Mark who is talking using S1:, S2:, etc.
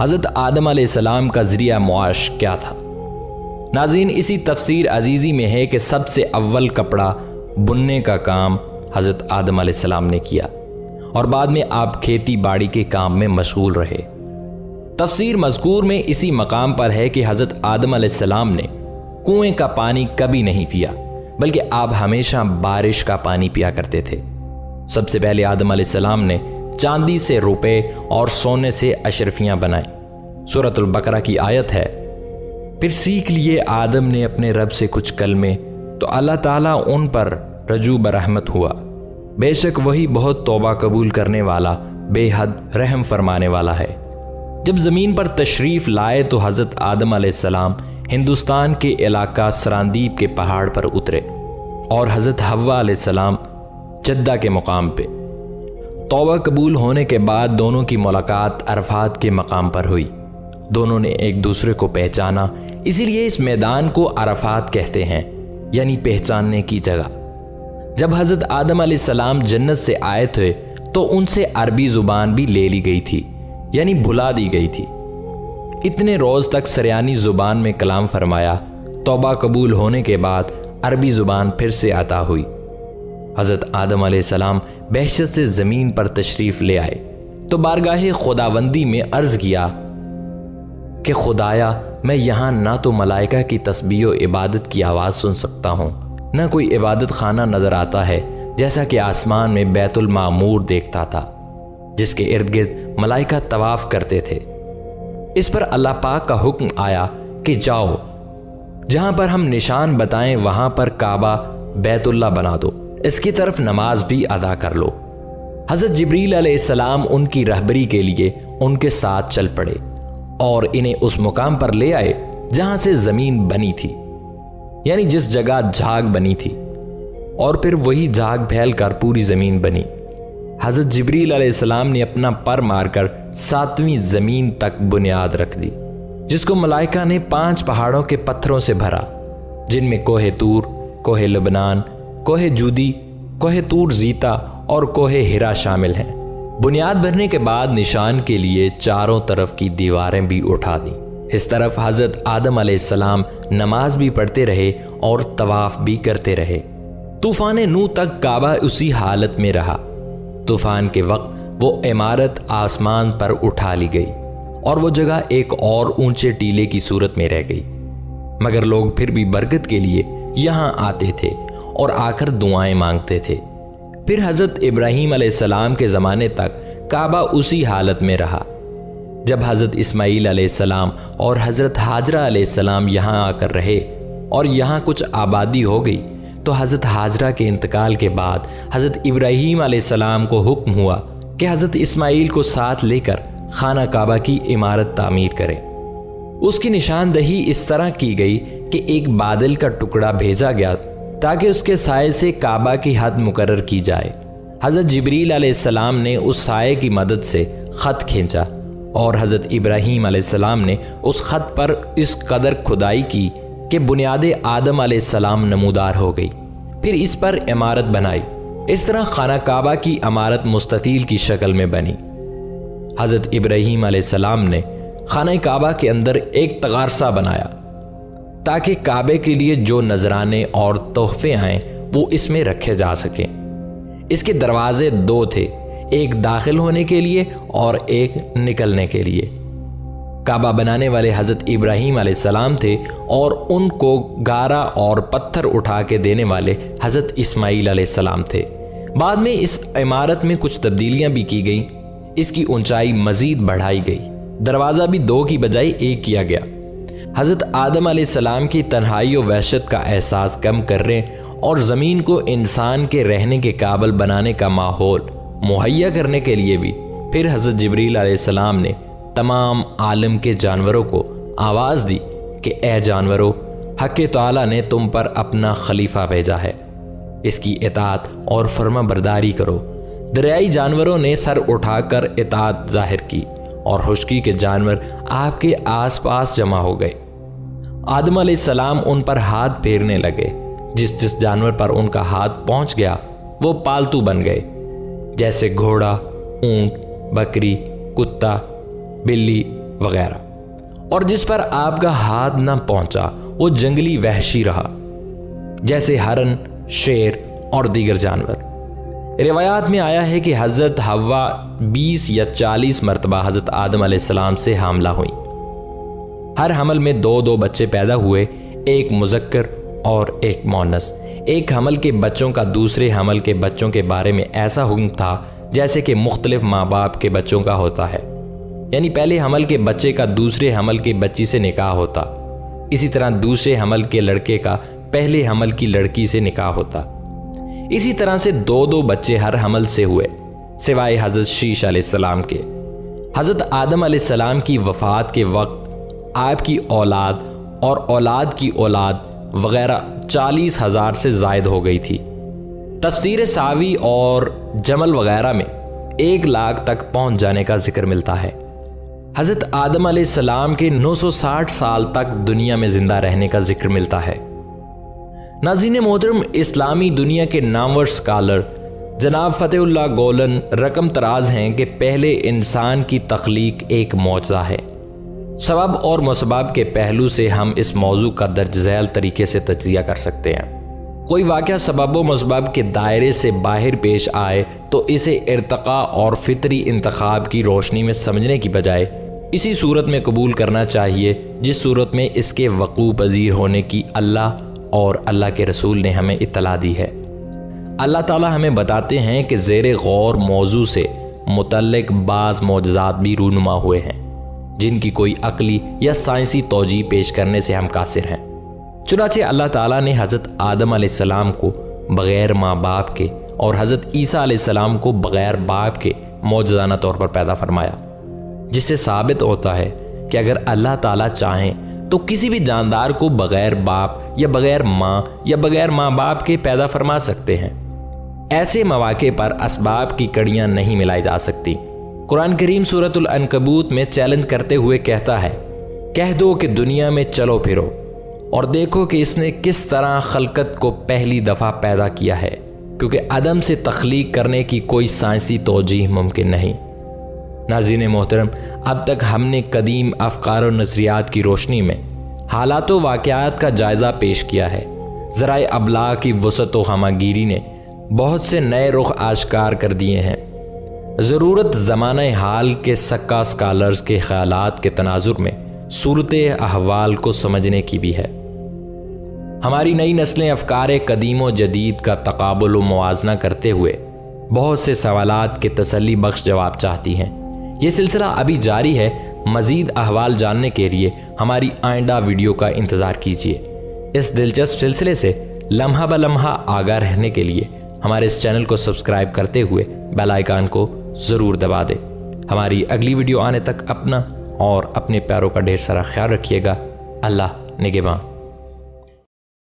S1: حضرت آدم علیہ السلام کا ذریعہ معاش کیا تھا؟ ناظرین، اسی تفسیر عزیزی میں ہے کہ سب سے اول کپڑا بننے کا کام حضرت آدم علیہ السلام نے کیا اور بعد میں آپ کھیتی باڑی کے کام میں مشغول رہے۔ تفسیر مذکور میں اسی مقام پر ہے کہ حضرت آدم علیہ السلام نے کنویں کا پانی کبھی نہیں پیا، بلکہ آپ ہمیشہ بارش کا پانی پیا کرتے تھے۔ سب سے پہلے آدم علیہ السلام نے چاندی سے روپے اور سونے سے اشرفیاں بنائیں۔ سورۃ البقرہ کی آیت ہے، پھر سیکھ لیے آدم نے اپنے رب سے کچھ کلمے تو اللہ تعالیٰ ان پر رجوع برحمت ہوا، بے شک وہی بہت توبہ قبول کرنے والا بے حد رحم فرمانے والا ہے۔ جب زمین پر تشریف لائے تو حضرت آدم علیہ السلام ہندوستان کے علاقہ سراندیپ کے پہاڑ پر اترے اور حضرت حوا علیہ السلام جدہ کے مقام پہ۔ توبہ قبول ہونے کے بعد دونوں کی ملاقات عرفات کے مقام پر ہوئی۔ دونوں نے ایک دوسرے کو پہچانا، اسی لیے اس میدان کو عرفات کہتے ہیں، یعنی پہچاننے کی جگہ۔ جب حضرت آدم علیہ السلام جنت سے آئے تھے تو ان سے عربی زبان بھی لے لی گئی تھی، یعنی بھلا دی گئی تھی۔ اتنے روز تک سریانی زبان میں کلام فرمایا، توبہ قبول ہونے کے بعد عربی زبان پھر سے عطا ہوئی۔ حضرت آدم علیہ السلام بہشت سے زمین پر تشریف لے آئے تو بارگاہ خداوندی میں عرض کیا کہ خدایا، میں یہاں نہ تو ملائکہ کی تسبیح و عبادت کی آواز سن سکتا ہوں، نہ کوئی عبادت خانہ نظر آتا ہے جیسا کہ آسمان میں بیت المعمور دیکھتا تھا جس کے ارد گرد ملائکہ طواف کرتے تھے۔ اس پر اللہ پاک کا حکم آیا کہ جاؤ، جہاں پر ہم نشان بتائیں وہاں پر کعبہ بیت اللہ بنا دو، اس کی طرف نماز بھی ادا کر لو۔ حضرت جبریل علیہ السلام ان کی رہبری کے لیے ان کے ساتھ چل پڑے اور انہیں اس مقام پر لے آئے جہاں سے زمین بنی تھی، یعنی جس جگہ جھاگ بنی تھی، اور پھر وہی جھاگ پھیل کر پوری زمین بنی۔ حضرت جبریل علیہ السلام نے اپنا پر مار کر 7ویں زمین تک بنیاد رکھ دی، جس کو ملائکہ نے 5 پہاڑوں کے پتھروں سے بھرا، جن میں کوہ طور، کوہ لبنان، کوہ جودی، کوہ طور زیتا اور کوہ ہرا شامل ہیں۔ بنیاد بھرنے کے بعد نشان کے لیے چاروں طرف کی دیواریں بھی اٹھا دیں۔ اس طرف حضرت آدم علیہ السلام نماز بھی پڑھتے رہے اور طواف بھی کرتے رہے۔ طوفان نوح تک کعبہ اسی حالت میں رہا۔ طوفان کے وقت وہ عمارت آسمان پر اٹھا لی گئی اور وہ جگہ ایک اور اونچے ٹیلے کی صورت میں رہ گئی، مگر لوگ پھر بھی برکت کے لیے یہاں آتے تھے اور آ کر دعائیں مانگتے تھے۔ پھر حضرت ابراہیم علیہ السلام کے زمانے تک کعبہ اسی حالت میں رہا۔ جب حضرت اسماعیل علیہ السلام اور حضرت ہاجرہ علیہ السلام یہاں آ کر رہے اور یہاں کچھ آبادی ہو گئی تو حضرت ہاجرہ کے انتقال کے بعد حضرت ابراہیم علیہ السلام کو حکم ہوا کہ حضرت اسماعیل کو ساتھ لے کر خانہ کعبہ کی عمارت تعمیر کریں۔ اس کی نشاندہی اس طرح کی گئی کہ ایک بادل کا ٹکڑا بھیجا گیا تاکہ اس کے سائے سے کعبہ کی حد مقرر کی جائے۔ حضرت جبریل علیہ السلام نے اس سائے کی مدد سے خط کھینچا اور حضرت ابراہیم علیہ السلام نے اس خط پر اس قدر کھدائی کی کہ بنیاد آدم علیہ السلام نمودار ہو گئی، پھر اس پر عمارت بنائی۔ اس طرح خانہ کعبہ کی عمارت مستطیل کی شکل میں بنی۔ حضرت ابراہیم علیہ السلام نے خانہ کعبہ کے اندر ایک تغارسہ بنایا تاکہ کعبے کے لیے جو نذرانے اور تحفے آئیں وہ اس میں رکھے جا سکیں۔ اس کے دروازے 2 تھے، ایک داخل ہونے کے لیے اور ایک نکلنے کے لیے۔ کعبہ بنانے والے حضرت ابراہیم علیہ السلام تھے اور ان کو گارا اور پتھر اٹھا کے دینے والے حضرت اسماعیل علیہ السلام تھے۔ بعد میں اس عمارت میں کچھ تبدیلیاں بھی کی گئیں۔ اس کی اونچائی مزید بڑھائی گئی، دروازہ بھی 2 کی بجائے 1 کیا گیا۔ حضرت آدم علیہ السلام کی تنہائی و وحشت کا احساس کم کرنے اور زمین کو انسان کے رہنے کے قابل بنانے کا ماحول مہیا کرنے کے لیے بھی پھر حضرت جبریل علیہ السلام نے تمام عالم کے جانوروں کو آواز دی کہ اے جانوروں، حق تعالیٰ نے تم پر اپنا خلیفہ بھیجا ہے، اس کی اطاعت اور فرما برداری کرو۔ دریائی جانوروں نے سر اٹھا کر اطاعت ظاہر کی اور خشکی کے جانور آپ کے آس پاس جمع ہو گئے۔ آدم علیہ السلام ان پر ہاتھ پھیرنے لگے، جس جانور پر ان کا ہاتھ پہنچ گیا وہ پالتو بن گئے، جیسے گھوڑا، اونٹ، بکری، کتا، بلی، وغیرہ، اور جس پر آپ کا ہاتھ نہ پہنچا وہ جنگلی وحشی رہا، جیسے ہرن، شیر اور دیگر جانور۔ روایات میں آیا ہے کہ حضرت حوا 20 یا 40 مرتبہ حضرت آدم علیہ السلام سے حاملہ ہوئیں۔ ہر حمل میں 2 بچے پیدا ہوئے، ایک مذکر اور ایک مؤنث۔ ایک حمل کے بچوں کا دوسرے حمل کے بچوں کے بارے میں ایسا حکم تھا جیسے کہ مختلف ماں باپ کے بچوں کا ہوتا ہے، یعنی پہلے حمل کے بچے کا دوسرے حمل کے بچی سے نکاح ہوتا، اسی طرح دوسرے حمل کے لڑکے کا پہلے حمل کی لڑکی سے نکاح ہوتا۔ اسی طرح سے 2 بچے ہر حمل سے ہوئے، سوائے حضرت شیش علیہ السلام کے۔ حضرت آدم علیہ السلام کی وفات کے وقت آپ کی اولاد اور اولاد کی اولاد وغیرہ 40,000 سے زائد ہو گئی تھی۔ تفسیر ساوی اور جمل وغیرہ میں 1 لاکھ تک پہنچ جانے کا ذکر ملتا ہے۔ حضرت آدم علیہ السلام کے 960 سال تک دنیا میں زندہ رہنے کا ذکر ملتا ہے۔ ناظرین محترم، اسلامی دنیا کے نامور اسکالر جناب فتح اللہ گولن رقم تراز ہیں کہ پہلے انسان کی تخلیق ایک معجزہ ہے۔ سبب اور مسبب کے پہلو سے ہم اس موضوع کا درج ذیل طریقے سے تجزیہ کر سکتے ہیں۔ کوئی واقعہ سبب و مسبب کے دائرے سے باہر پیش آئے تو اسے ارتقاء اور فطری انتخاب کی روشنی میں سمجھنے کی بجائے اسی صورت میں قبول کرنا چاہیے جس صورت میں اس کے وقوع پذیر ہونے کی اللہ اور اللہ کے رسول نے ہمیں اطلاع دی ہے۔ اللہ تعالی ہمیں بتاتے ہیں کہ زیر غور موضوع سے متعلق بعض معجزات بھی رونما ہوئے ہیں جن کی کوئی عقلی یا سائنسی توجیہ پیش کرنے سے ہم قاصر ہیں۔ چنانچہ اللہ تعالیٰ نے حضرت آدم علیہ السلام کو بغیر ماں باپ کے اور حضرت عیسیٰ علیہ السلام کو بغیر باپ کے معجزانہ طور پر پیدا فرمایا، جس سے ثابت ہوتا ہے کہ اگر اللہ تعالیٰ چاہیں تو کسی بھی جاندار کو بغیر باپ یا بغیر ماں یا بغیر ماں باپ کے پیدا فرما سکتے ہیں۔ ایسے مواقع پر اسباب کی کڑیاں نہیں ملائی جا سکتی۔ قرآن کریم سورۃ العنکبوت میں چیلنج کرتے ہوئے کہتا ہے، کہہ دو کہ دنیا میں چلو پھرو اور دیکھو کہ اس نے کس طرح خلقت کو پہلی دفعہ پیدا کیا ہے، کیونکہ عدم سے تخلیق کرنے کی کوئی سائنسی توجیہ ممکن نہیں۔ ناظرین محترم، اب تک ہم نے قدیم افکار و نظریات کی روشنی میں حالات و واقعات کا جائزہ پیش کیا ہے۔ ذرائع ابلاغ کی وسعت و ہمہ گیری نے بہت سے نئے رخ آشکار کر دیے ہیں۔ ضرورت زمانہ حال کے سکا اسکالرز کے خیالات کے تناظر میں صورت احوال کو سمجھنے کی بھی ہے۔ ہماری نئی نسلیں افکار قدیم و جدید کا تقابل و موازنہ کرتے ہوئے بہت سے سوالات کے تسلی بخش جواب چاہتی ہیں۔ یہ سلسلہ ابھی جاری ہے۔ مزید احوال جاننے کے لیے ہماری آئندہ ویڈیو کا انتظار کیجیے۔ اس دلچسپ سلسلے سے لمحہ بلمحہ آگاہ رہنے کے لیے ہمارے اس چینل کو سبسکرائب کرتے ہوئے بیل آئیکن کو ضرور دبا دیں۔ ہماری اگلی ویڈیو آنے تک اپنا اور اپنے پیاروں کا ڈھیر سارا خیال رکھیے گا۔ اللہ نگہباں۔